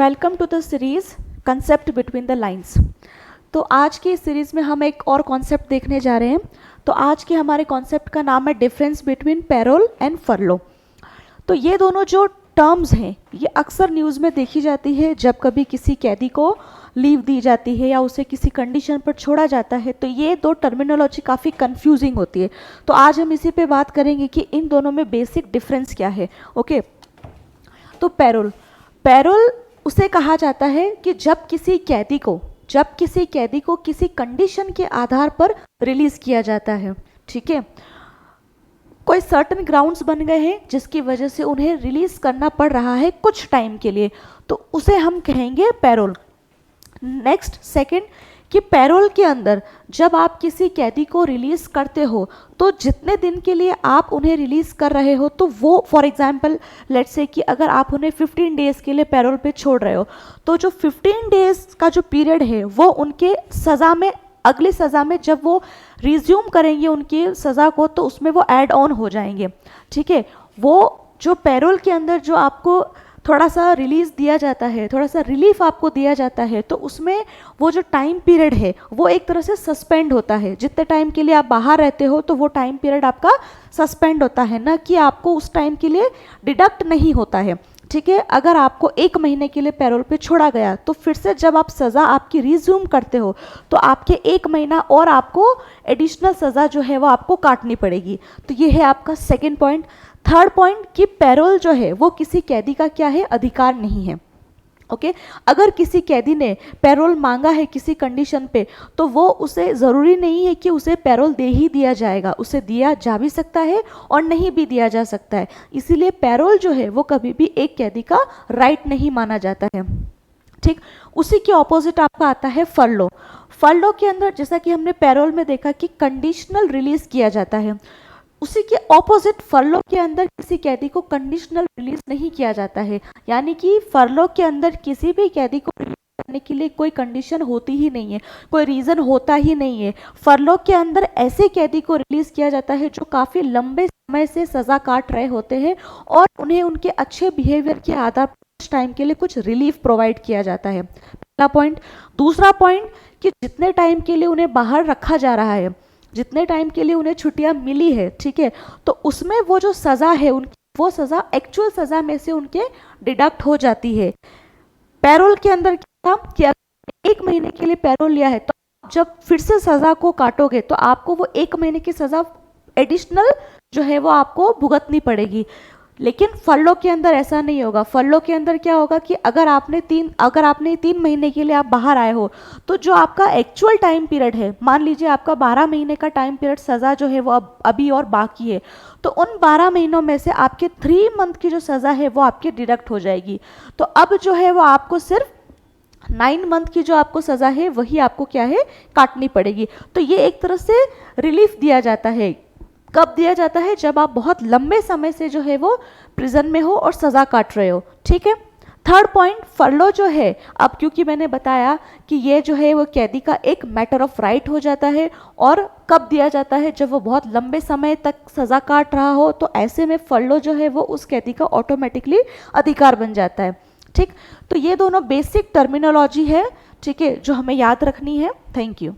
Welcome to the series concept between the lines. तो आज की सीरीज़ में हम एक और कॉन्सेप्ट देखने जा रहे हैं। तो आज के हमारे कॉन्सेप्ट का नाम है difference between parole and furlough. तो ये दोनों जो टर्म्स हैं ये अक्सर न्यूज़ में देखी जाती है जब कभी किसी कैदी को लीव दी जाती है या उसे किसी कंडीशन पर छोड़ा जाता है। तो ये दो टर्मिनोलॉजी काफ़ी कंफ्यूजिंग होती है। तो आज हम इसी पे बात करेंगे कि इन दोनों में बेसिक डिफरेंस क्या है। ओके, तो पैरोल उसे कहा जाता है कि जब किसी कैदी को किसी कंडीशन के आधार पर रिलीज किया जाता है। ठीक है, कोई सर्टेन ग्राउंड्स बन गए हैं जिसकी वजह से उन्हें रिलीज करना पड़ रहा है कुछ टाइम के लिए, तो उसे हम कहेंगे पैरोल। नेक्स्ट सेकंड कि पैरोल के अंदर जब आप किसी कैदी को रिलीज करते हो तो जितने दिन के लिए आप उन्हें रिलीज कर रहे हो, तो वो फॉर एग्जांपल लेट्स से कि अगर आप उन्हें 15 डेज के लिए पैरोल पे छोड़ रहे हो, तो जो 15 डेज का जो पीरियड है वो उनके सज़ा में, अगली सज़ा में जब वो रिज्यूम करेंगे उनकी सज़ा को, तो उसमें वो ऐड ऑन हो जाएंगे। ठीक है, वो जो पैरोल के अंदर जो आपको थोड़ा सा रिलीज दिया जाता है, थोड़ा सा रिलीफ आपको दिया जाता है, तो उसमें वो जो टाइम पीरियड है वो एक तरह से सस्पेंड होता है। जितने टाइम के लिए आप बाहर रहते हो तो वो टाइम पीरियड आपका सस्पेंड होता है, ना कि आपको उस टाइम के लिए डिडक्ट नहीं होता है। ठीक है, अगर आपको 1 महीने के लिए पैरोल पे छोड़ा गया तो फिर से जब आप सज़ा आपकी रिज्यूम करते हो तो आपके 1 महीना और आपको एडिशनल सज़ा जो है वो आपको काटनी पड़ेगी। तो ये है आपका सेकेंड पॉइंट। थर्ड पॉइंट कि पैरोल जो है वो किसी कैदी का क्या है, अधिकार नहीं है। ओके, अगर किसी कैदी ने पैरोल मांगा है किसी कंडीशन पे, तो वो उसे ज़रूरी नहीं है कि उसे पैरोल दे ही दिया जाएगा, उसे दिया जा भी सकता है और नहीं भी दिया जा सकता है। इसीलिए पैरोल जो है वो कभी भी एक कैदी का राइट नहीं माना जाता है। ठीक, उसी के ऑपोजिट आपका आता है फरलो। फरलो के अंदर जैसा कि हमने पैरोल में देखा कि कंडीशनल रिलीज किया जाता है, उसी के ऑपोजिट फरलो के अंदर किसी कैदी को कंडीशनल रिलीज नहीं किया जाता है। यानी कि फरलो के अंदर किसी भी कैदी को रिलीज करने के लिए कोई कंडीशन होती ही नहीं है, कोई रीज़न होता ही नहीं है। फरलो के अंदर ऐसे कैदी को रिलीज किया जाता है जो काफ़ी लंबे समय से सज़ा काट रहे होते हैं और उन्हें उनके अच्छे बिहेवियर के आधार पर कुछ टाइम के लिए कुछ रिलीफ प्रोवाइड किया जाता है। पहला पॉइंट। दूसरा पॉइंट कि जितने टाइम के लिए उन्हें बाहर रखा जा रहा है, जितने टाइम के लिए उन्हें छुट्टियां मिली है, ठीक है, तो उसमें वो जो सज़ा है उनकी, वो सज़ा एक्चुअल सज़ा में से उनके डिडक्ट हो जाती है। पैरोल के अंदर क्या था कि अगर 1 महीने के लिए पैरोल लिया है तो जब फिर से सज़ा को काटोगे तो आपको वो 1 महीने की सज़ा एडिशनल जो है वो आपको भुगतनी पड़ेगी। लेकिन फरलो के अंदर ऐसा नहीं होगा। फरलो के अंदर क्या होगा कि अगर आपने 3 महीने के लिए आप बाहर आए हो, तो जो आपका एक्चुअल टाइम पीरियड है, मान लीजिए आपका 12 महीने का टाइम पीरियड सज़ा जो है वो अभी और बाकी है, तो उन 12 महीनों में से आपके 3 मंथ की जो सज़ा है वो आपकी डिडक्ट हो जाएगी। तो अब जो है वो आपको सिर्फ 9 मंथ की जो आपको सज़ा है वही आपको क्या है, काटनी पड़ेगी। तो ये एक तरह से रिलीफ दिया जाता है। कब दिया जाता है? जब आप बहुत लंबे समय से जो है वो प्रिजन में हो और सज़ा काट रहे हो। ठीक है। थर्ड पॉइंट, फरलो जो है, अब क्योंकि मैंने बताया कि ये जो है वो कैदी का एक मैटर ऑफ राइट हो जाता है, और कब दिया जाता है? जब वो बहुत लंबे समय तक सज़ा काट रहा हो, तो ऐसे में फरलो जो है वो उस कैदी का ऑटोमेटिकली अधिकार बन जाता है। ठीक, तो ये दोनों बेसिक टर्मिनोलॉजी है, ठीक है, जो हमें याद रखनी है। Thank you.